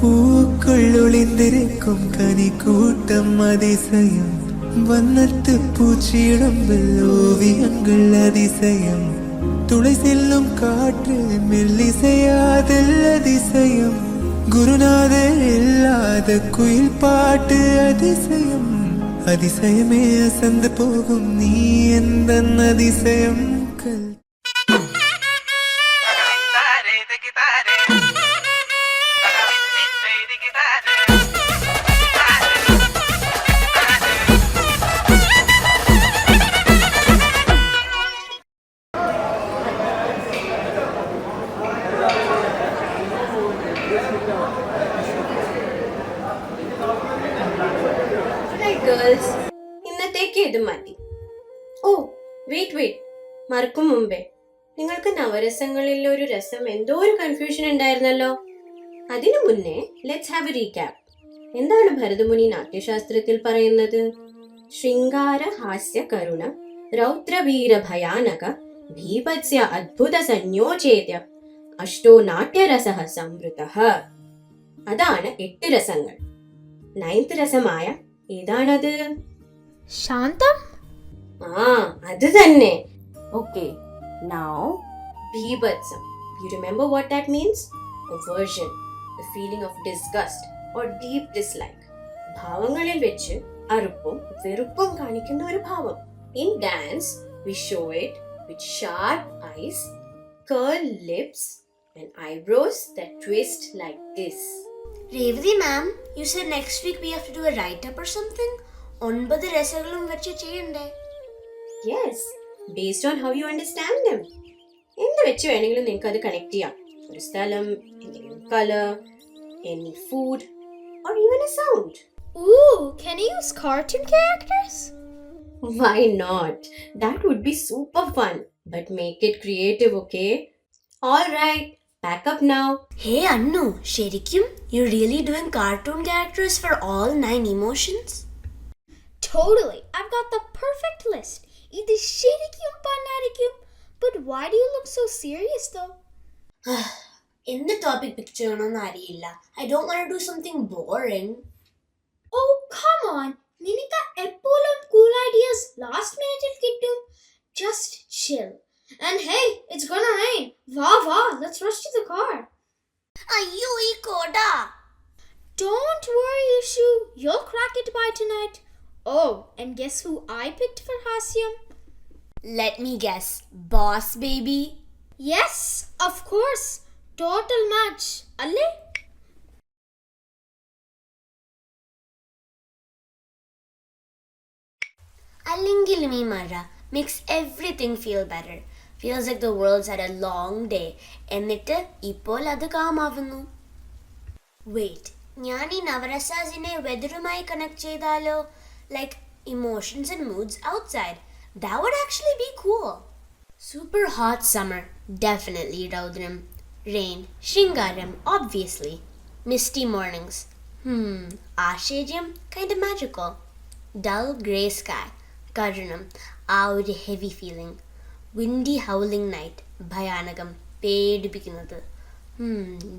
പൂക്കുള്ളൊളിന്തിരിക്കും കനിക്കൂട്ടം അതിശയം വന്നത്ത് പൂച്ചിടമ്പിൽ ഓവിയങ്ങൾ അതിശയം തുളை செல்லும் காற்று மெல்லிசையாதல் அதிசயம் குருநாதர் இல்லாத குயில் பாட்டு அதிசயம் அதிசயமே அசந்து போகும் நீ எந்த அதிசயம் கல் ഗേൾസ്, ഇന്നത്തേക്ക് ഇത് മതി. ഓ വെയിറ്റ് മറക്കും മുമ്പേ നിങ്ങൾക്ക് നവരസങ്ങളിൽ ഒരു രസം എന്തോ ഒരു കൺഫ്യൂഷൻ ഉണ്ടായിരുന്നല്ലോ. അതിനു മുന്നേ ലെറ്റ്സ് ഹാവ് എ റീക്യാപ്പ്. എന്താണ് ഭരതമുനി നാട്യശാസ്ത്രത്തിൽ പറയുന്നത്? ശൃംഗാര ഹാസ്യ കരുണ രൗദ്രവീര ഭയാനക ഭീഭത്സ്യ അദ്ഭുത സംയോജേത്യ അഷ്ടോ നാട്യരസഃ സംവൃതഃ. അതാണ് 8 രസങ്ങൾ. 9th രസമായ ഏതാണത്? ശാന്തം. അത് തന്നെ. ഓക്കെ, നൗ ഭീഭത്സം. You remember what that means? Aversion, the feeling of disgust or deep dislike. ഭാവങ്ങളിൽ വെച്ച് അറുപ്പും വെറുപ്പും കാണിക്കുന്ന ഒരു ഭാവം. In dance, we show it with sharp eyes, curled lips and eyebrows that twist like this. Revati ma'am, you said next week we have to do a write-up or something? 9 രസങ്ങളും വെച്ച് ചെയ്യണ്ടേ? Yes, based on how you understand them. എന്ത് വെച്ച് വേണമെങ്കിലും നിങ്ങൾക്ക് അത് connect ചെയ്യാം. ഒരു സ്ഥലം, എന്തെങ്കിലും colour, any food or even a sound. Ooh, can you use cartoon characters? Why not? That would be super fun. But make it creative, okay? Alright, pack up now. Hey Annu, ശരിക്കും you really doing cartoon characters for all 9 emotions? Totally. I've got the perfect list. ഇത് ശരിക്കും പന്നായിരിക്കും. But why do you look so serious though? എന്ത് topic പിക്ക് ചെയ്യണമെന്ന് അറിയില്ല. I don't want to do something boring. Oh, come on. നിനക്ക് എപ്പോഴും cool ideas last minute കിട്ടും. Just chill. And hey, it's gonna rain. Va, let's rush to the car. Ayyo, ee koda. Don't worry, Ishu. You'll crack it by tonight. Oh, and guess who I picked for Hasyam? Let me guess. Boss baby? Yes, of course. Total match. Alle? Allengil me mara makes everything feel better. Feels like the world's had a long day. എന്നിട്ട് ഇപ്പോൾ അത് കാമാവുന്നു. Wait, ഞാൻ ഈ നവരസാസിനെ വെതറുമായി connect ചെയ്താലോ? Like emotions and moods outside. That would actually be cool. Super hot summer, definitely Raudram. Rain, Shringaram, obviously. Misty mornings. Ashejam, kind of magical. Dull grey sky. Karunam, a heavy feeling. Windy howling night. Bhayanagam, പേടിപ്പിക്കുന്നത്.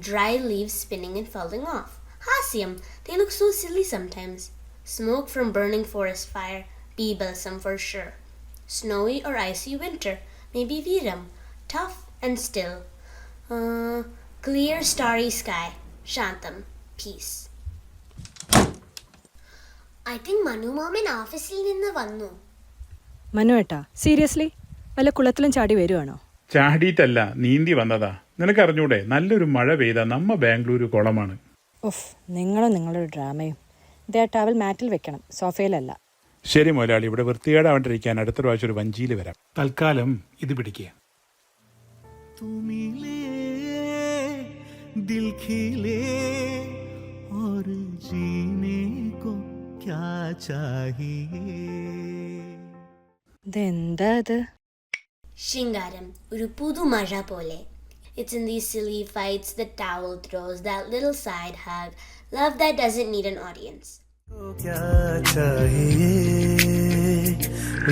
Dry leaves spinning and falling off. Hasyam, they look so silly sometimes. Smoke from burning forest fire. Be balsam for sure. Snowy or icy winter. Maybe Viram. Tough and still. Clear starry sky. Shantam. Peace. I think Manu mom in office നിന്ന് വന്നു. മനു ഏട്ടാ, seriously വല്ല കുളത്തിലും ചാടി വരുവാണോ? ചാടിയിട്ടല്ല, നീന്തി വന്നതാ. നിനക്കറിഞ്ഞൂടെ, നല്ലൊരു മഴ പെയ്ത നമ്മ ബാംഗ്ലൂരു കുളമാണ്. ഉഫ്, നിങ്ങളും നിങ്ങളൊരു ഡ്രാമയും. ഇതേ ടവൽ മാറ്റിൽ വെക്കണം, സോഫയിലല്ല. ശരി മുതലാളി, ഇവിടെ വൃത്തികേടാവാണ്ടിരിക്കാൻ അടുത്ത പ്രാവശ്യം ഒരു വഞ്ചിയിൽ വരാം. തൽക്കാലം ഇത് പിടിക്കുക. ഇതെന്താ ഇത്? ശൃംഗാരം, ഒരു പുതുമഴ പോലെ. It's in these silly fights, the towel throws, that little side hug, love that doesn't need an audience. क्या चाहिए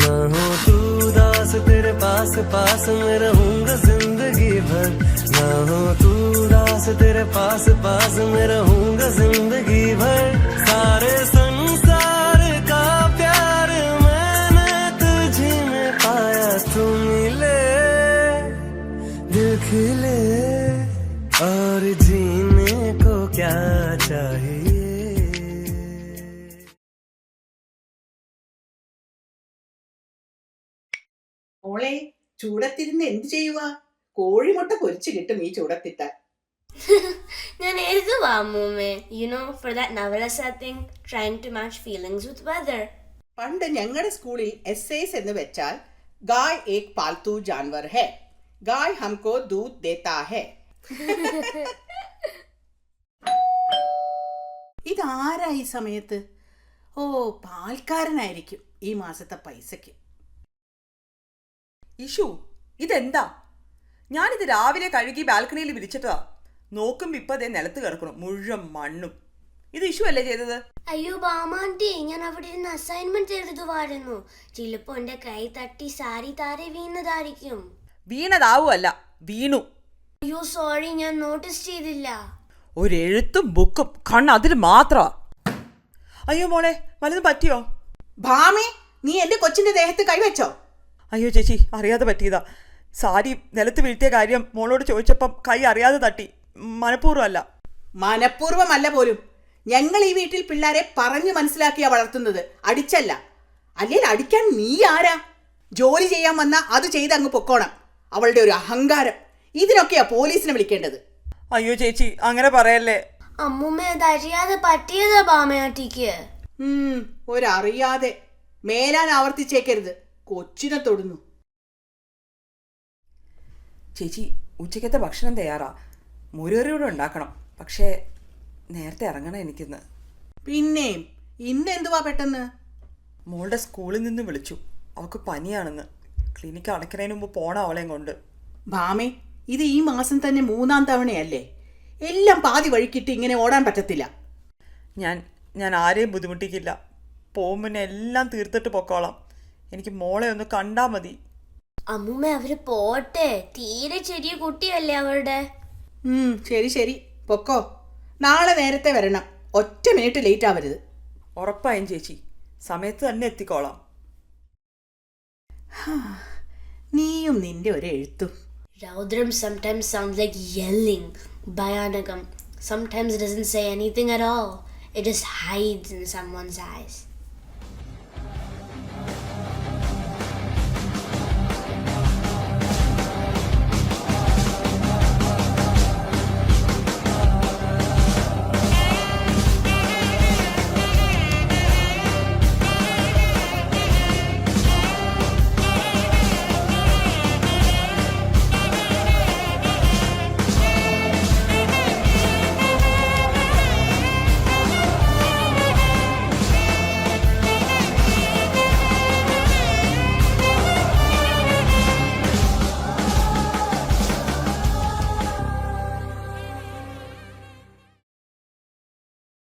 ना हो तू दास, तेरे पास पास मैं रहूंगा जिंदगी भर. ना हो तू दास, तेरे पास पास मैं रहूंगा क्या चाहिए. മോളെ, ചൂടത്തിരുന്ന് എന്ത് ചെയ്യുക? കോഴിമുട്ട പൊരിച്ചു കിട്ടും ഈ ചൂടത്തിട്ടാൽ. ഞാൻ എഴുതുവാ അമ്മൂമ്മേ. For that Navarasa thing, trying to match feelings with weather. പണ്ട് ഞങ്ങളുടെ സ്കൂളിൽ എസ്സേസ് എന്ന് വെച്ചാൽ ഗായ് ഏക് പാൽത്തു ജാൻവർ ഹെ, ഗായ് ഹംകോ ദൂത് ദേത്താ ഹെ. ഇതാരാ ഈ സമയത്ത്? ഓ, പാൽക്കാരനായിരിക്കും ഈ മാസത്തെ പൈസക്ക്. ഇഷു, ഇതെന്താ? ഞാനിത് രാവിലെ കഴുകി ബാൽക്കണിയിൽ വിരിച്ചിട്ടാ. നോക്കുമ്പോ ഇപ്പൊ അതേ നിലത്ത് കിടക്കണം, മുഴുവൻ മണ്ണും. ഇത് ഇഷു അല്ലേ ചെയ്തത്? അയ്യോ ബാമാൻറ്റി, ഞാൻ അവിടെ ഇരുന്ന് അസൈൻമെന്റ് എഴുതുവായിരുന്നു. ചിലപ്പോ എന്റെ കൈ തട്ടി സാരി താരെ വീണതായിരിക്കും. വീണതാവുമല്ല, വീണു. അയ്യോ സോറി, ഞാൻ നോട്ടീസ് ചെയ്തില്ല. ഒരെഴുത്തും ബുക്കും കണ്ണ് അതിൽ മാത്ര. അയ്യോ മോളെ, വല്ലതും പറ്റിയോ? ഭാമേ, നീ എന്റെ കൊച്ചിന്റെ ദേഹത്ത് കൈവച്ചോ? അയ്യോ ചേച്ചി, അറിയാതെ പറ്റിയതാ. സാരി നിലത്ത് വീഴ്ത്തിയ കാര്യം മോളോട് ചോദിച്ചപ്പം കൈ അറിയാതെ തട്ടി. മനഃപൂർവ്വമല്ല. മനഃപൂർവ്വമല്ല പോലും. ഞങ്ങൾ ഈ വീട്ടിൽ പിള്ളേരെ പറഞ്ഞു മനസ്സിലാക്കിയാ വളർത്തുന്നത്, അടിച്ചല്ല. അല്ലെങ്കിൽ അടിക്കാൻ നീ ആരാ? ജോലി ചെയ്യാൻ വന്ന അത് ചെയ്ത് അങ്ങ് പൊക്കോണം. അവളുടെ ഒരു അഹങ്കാരം. ഇതിനൊക്കെയാ പോലീസിനെ വിളിക്കേണ്ടത്. അയ്യോ ചേച്ചി, അങ്ങനെ പറയല്ലേ. അമ്മൂമ്മ അത് അറിയാതെ പറ്റിയതാ ബാമയാട്ടിക്ക്. ഒരറിയാതെ. മേലാൻ ആവർത്തിച്ചേക്കരുത്. കൊച്ചിനെ തൊടുന്നു. ചേച്ചി, ഉച്ചക്കത്തെ ഭക്ഷണം തയ്യാറാ. മോരുകറി കൂടെ ഉണ്ടാക്കണം. പക്ഷേ നേരത്തെ ഇറങ്ങണം എനിക്കിന്ന്. പിന്നെയും ഇന്നെന്തുവാ പെട്ടെന്ന്? മോളുടെ സ്കൂളിൽ നിന്ന് വിളിച്ചു. അവൾക്ക് പനിയാണെന്ന്. ക്ലിനിക്ക് അടയ്ക്കുന്നതിന് മുമ്പ് പോണം അവളെയും കൊണ്ട്. ഭാമേ, ഇത് ഈ മാസം തന്നെ 3ാം തവണയല്ലേ? എല്ലാം പാതി വഴിക്കിട്ട് ഇങ്ങനെ ഓടാൻ പറ്റത്തില്ല. ഞാൻ ആരെയും ബുദ്ധിമുട്ടിക്കില്ല. പോകുമ്പോൾ എല്ലാം തീർത്തിട്ട് പൊക്കോളാം. എനിക്ക് മോളെ ഒന്ന് കണ്ടാ മതി. അമ്മൂമ്മ അവര് പോട്ടെ. തീരെ ചെറിയ കുട്ടിയല്ലേ അവരുടെ. ശരി ശരി, പൊക്കോ. നാളെ നേരത്തെ വരണം. ഒറ്റ മിനിറ്റ് ലേറ്റ് ആവരുത്. ഉറപ്പായും ചേച്ചി, സമയത്ത് തന്നെ എത്തിക്കോളാം. നീയും നിന്റെ ഒരു എഴുത്തും. Raudram sometimes sounds like yelling. Bhayanagam sometimes doesn't say anything at all. It just hides in someone's eyes.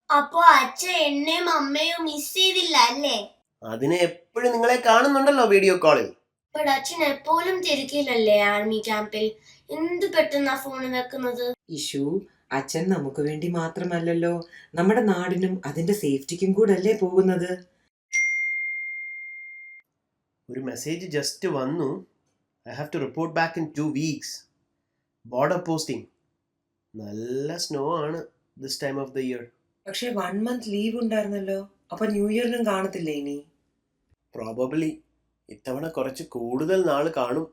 അപ്പൊ അച്ഛൻ എന്നെയും അമ്മയും മിസ് ചെയ്തില്ല അല്ലേ? അതിനെ എപ്പോഴും നിങ്ങളെ കാണുന്നുണ്ടല്ലോ വീഡിയോ കോളിൽ. ബട്ട് അച്ഛൻ എപ്പോഴും തിരക്കിലല്ലേ ആർമി ക്യാമ്പിൽ. എന്ത് പെട്ടെന്നാ ഫോൺ വെക്കുന്നത്? ഇഷു, അച്ഛൻ നമുക്ക് വേണ്ടി മാത്രമല്ലല്ലോ, നമ്മുടെ നാടിനും അതിന്റെ സേഫ്റ്റിക്കും കൂടെ അല്ലേ പോകുന്നത്. ഒരു മെസ്സേജ് ജസ്റ്റ് വന്നു. I have to report back in 2 weeks. Border posting. നല്ല സ്നോ ആണ് this time of the year. പക്ഷെ 1 month ലീവ് ഉണ്ടായിരുന്നല്ലോ. അപ്പൊ ന്യൂ ഇയറിനും കാണത്തില്ലേ ഇനി? പ്രോബബ്ലി ഇത്തവണ കുറച്ച് കൂടുതൽ നാൾ കാണും.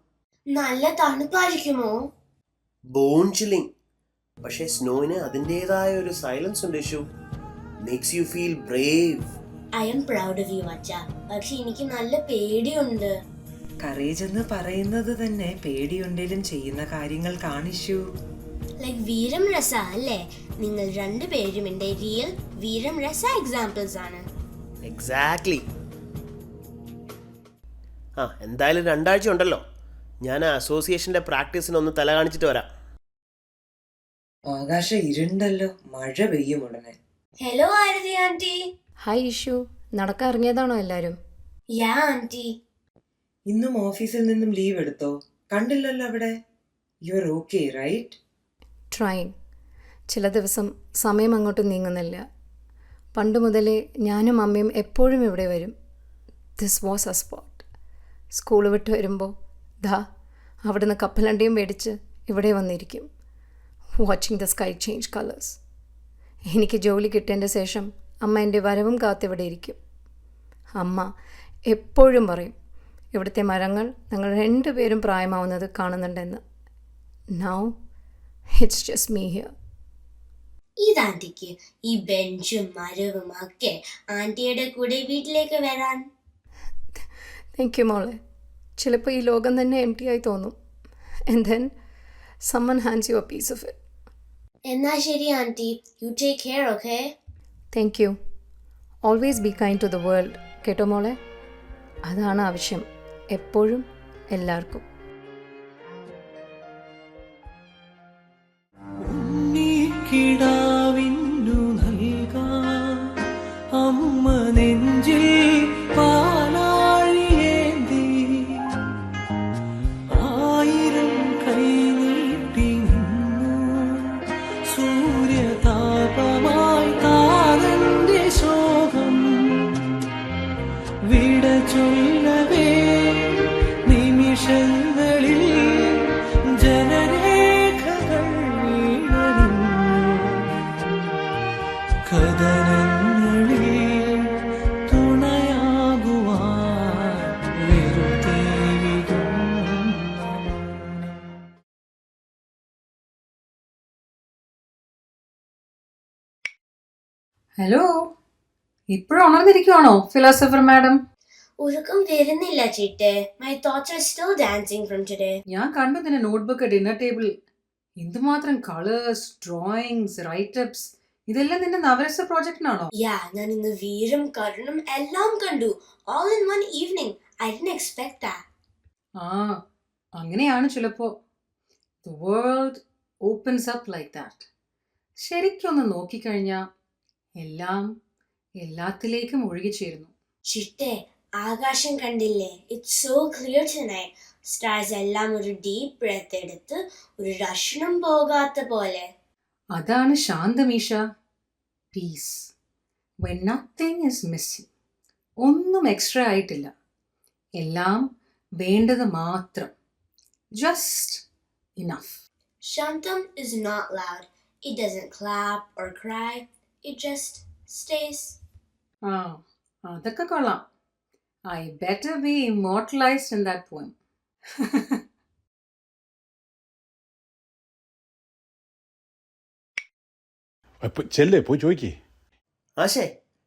നല്ല തണുപ്പായിരിക്കുമോ? Bone chilling. പക്ഷെ സ്നോയിന് അതിൻ്റെതായ ഒരു സൈലൻസ് ഉണ്ട്. Ishu makes you feel brave. I'm proud of you അച്ഛാ. പക്ഷെ എനിക്ക് നല്ല പേടിയുണ്ട്. കറേജ് എന്ന് പറയുന്നത് തന്നെ പേടിയുണ്ടെങ്കിലും ചെയ്യുന്ന കാര്യങ്ങൾ കാണിച്ചു. ലൈക് വീരം രസ അല്ലേ? നിങ്ങൾ രണ്ടുപേരും എന്റെ റിയൽ വീരം രസ എക്സാമ്പിൾസ് ആണ്. എക്സാക്ട്ലി. എന്തായാലും 2 ആഴ്ച ഉണ്ടല്ലോ. ഞാൻ അസോസിയേഷന്റെ പ്രാക്ടീസിനൊന്ന് തല കാണിച്ചിട്ട് വരാം. ആകാശം ഇരുണ്ടല്ലോ, മഴ പെയ്യും ഉടനെ. Hello Aarti aunty. Hi Ishu, നടക്കാൻ ഇറങ്ങിയതാണോ എല്ലാരും? Yeah aunty. ഇന്നും ഓഫീസിൽ നിന്നും ലീവ് എടുത്തോ? കണ്ടില്ലല്ലോ അവിടെ. You are okay right? Trying. ചില ദിവസം സമയം അങ്ങോട്ട് നീങ്ങുന്നില്ല. പണ്ട് മുതലേ ഞാനും അമ്മയും എപ്പോഴും ഇവിടെ വരും. This was A spot. School വിട്ട് വരുമ്പോൾ ദാ അവിടുന്ന് കപ്പലണ്ടിയും മേടിച്ച് ഇവിടെ വന്നിരിക്കും, watching the sky change colours. എനിക്ക് ജോലി കിട്ടിയതിൻ്റെ ശേഷം അമ്മ എൻ്റെ വരവും കാത്തിവിടെ ഇരിക്കും. അമ്മ എപ്പോഴും പറയും ഇവിടുത്തെ മരങ്ങൾ ഞങ്ങൾ രണ്ടുപേരും പ്രായമാവുന്നത് കാണുന്നുണ്ടെന്ന്. Now it's just me here. ഇതാന്റിക്ക് ഈ ബെഞ്ചും മരവും ഒക്കെ ആന്റിയുടെ കൂടെ വീട്ടിലേക്ക് വരാൻ. താങ്ക് യു മോളെ. ചിലപ്പോൾ ഈ ലോകം തന്നെ എം ടി ആയി തോന്നും. And then someone hands you a piece of it. എന്നാ ശരി aunty, you take care, okay? Thank you. Always be kind to the world. കേട്ടോ മോളെ? അതാണ് ആവശ്യം എപ്പോഴും എല്ലാവർക്കും. കിടാവിന്നു നൽകാൻ അമ്മ നെഞ്ചിൽ പാലാഴിയേന്തി ആയിരം കൈ നീട്ടി നിന്നു സൂര്യതാപമായി താരന്റെ ശോകം വിട ചൊല്ലവേ നിമിഷങ്ങളിൽ ജനരേഖകൾ കഥനങ്ങളിൽ തുണയാകുവാൻ വെറുതെ ഹലോ, ഇപ്പോഴും ഉണർന്നിരിക്കുവാണോ ഫിലോസഫർ മാഡം? ഉറക്കം വരുന്നില്ല ചിട്ടെ. My thoughts are still dancing from today. ഞാൻ കണ്ടു നിന്റെ നോട്ട്ബുക്ക് ഡിന്നർ ടേബിൾ. എന്തുമാത്രം കളേഴ്സ്, ഡ്രോയിങ്സ്, റൈറ്റപ്സ്. ഇതെല്ലാം നിന്റെ നവരസ പ്രോജക്റ്റിനാണോ? യാ, ഞാൻ ഇന്ന് വീറും കരുണും എല്ലാം കണ്ടു. All in one evening. I didn't expect that. ആ, അങ്ങനെയാണ് ചിലപ്പോ. The world opens up like that. ശരിക്കൊന്ന് നോക്കിക്കഴിഞ്ഞാൽ എല്ലാം എല്ലാത്തിലേക്കും ഒഴുകിച്ചേരുന്നു. ചിട്ടെ, ആകാശം കണ്ടില്ലേ? It's so clear tonight. Stars എല്ലാം ഒരു ഡീപ് ബ്രെത്ത് എടുത്ത് ഒരു രക്ഷണം പോകാത്ത പോലെ. അതാണ് ശാന്തമീഷ. Peace. When nothing is missing. ഒന്നും എക്സ്ട്രാ ആയിട്ടില്ല. എല്ലാം വേണ്ടത് മാത്രം. Just enough. Shantam is not loud. It doesn't clap or cry. It just stays. ആ, അതൊക്കെ കൊള്ളാം. I better be immortalized in that poem. ചെല്ലേ പോയി ചോദിക്കേ. ആശേ,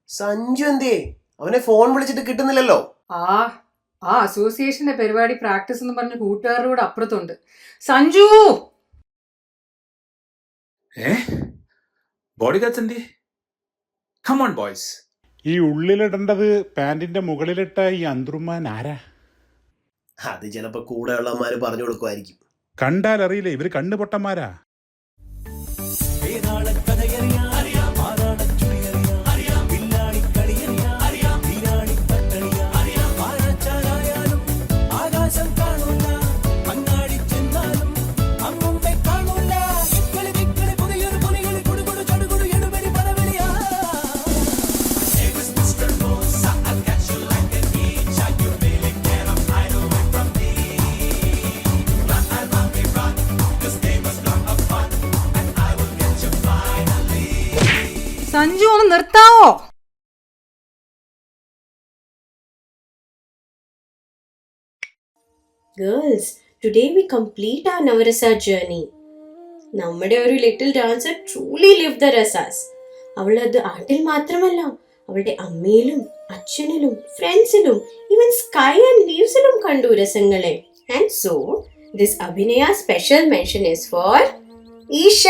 സഞ്ജു എന്തേ? അവനെ ഫോൺ വിളിച്ചിട്ട് കിട്ടുന്നില്ലല്ലോ. ആ അസോസിയേഷന്റെ പരിപാടി പ്രാക്ടീസ് എന്ന് പറഞ്ഞ കൂട്ടുകാരുടെ അപ്പുറത്തുണ്ട്. സഞ്ജു, ബോഡി ഗാർഡ്സ് എന്തേ? Come on boys. ഈ ഉള്ളിലിടേണ്ടത് പാന്റിന്റെ മുകളിലിട്ട ഈ അന്തൃമാൻ ആരാ? അത് ചിലപ്പോ കൂടെയുള്ളവന്മാര് പറഞ്ഞു കൊടുക്കുമായിരിക്കും. കണ്ടാൽ അറിയില്ലേ, ഇവര് കണ്ണുപൊട്ടന്മാരാ. സഞ്ജു ഒന്ന് നിർത്താവോ? Girls, today we complete our Navarasa journey. നമ്മുടെ ഒരു little dancer truly live the rasas. അവൾ അത് ആട്ടിൽ മാത്രമല്ല, അവളുടെ അമ്മയിലും അച്ഛനിലും ഫ്രണ്ട്സിലും ഈവൻ സ്കൈ ആൻഡ് ലീവ്സിലും കണ്ടു രസങ്ങളെ. And so this Abhinaya special mention is for Eesha.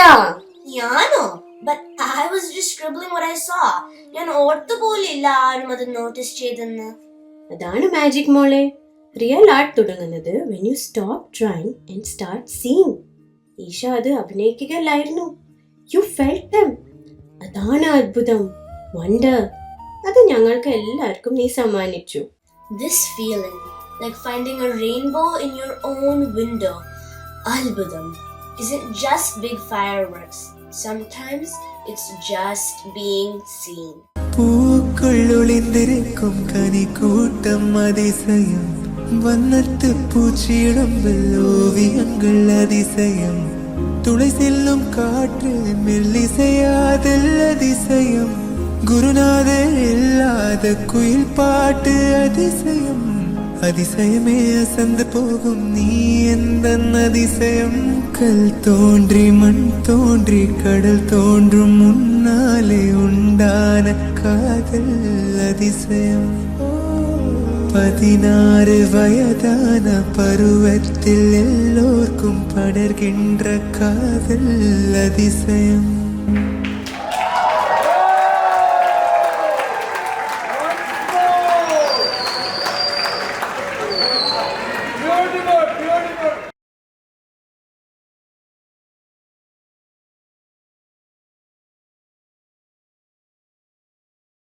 ഞാനോ? But I was just scribbling what I saw. ഞാൻ ഓർത്തുപോലില്ല ആരും അത് നോട്ടീസ് ചെയ്തെന്ന്. അതാണ് മാജിക് മോളെ. റിയൽ ആർട്ട് തുടങ്ങുന്നത് when you stop trying and start seeing. Isha അത് അഭിനയിക്കുകയല്ലായിരുന്നു. You felt them. അതാണ് അത്ഭുതം, വണ്ടർ. അത് ഞങ്ങൾക്ക് എല്ലാവർക്കും നീ സമ്മാനിച്ചു. This feeling, like finding a rainbow in your own window, അത്ഭുതം, isn't just big fireworks. Sometimes it's just being seen. പൂക്കുള്ളിന്തിരിക്കും കനിക്കൂട്ടം അതിശയം വന്നത്ത് പൂച്ചിടമ്പൽ ഓവിയങ്ങൾ അതിശയം തുളை செல்லும் காற்று மெல்லிசையாதல்லதி குருநாதர் இல்லாத குயில் பாட்டு அதிசயம், அதிசயமே அசந்து போகும் நீ எந்த அதிசயம். கல் தோன்றி மண் தோன்றி கடல் தோன்றும் முன்னாலே உண்டான காதல் அதிசயம். 16 வயதான பருவத்தில் எல்லோர்க்கும் படர்கின்ற காதல் அதிசயம்.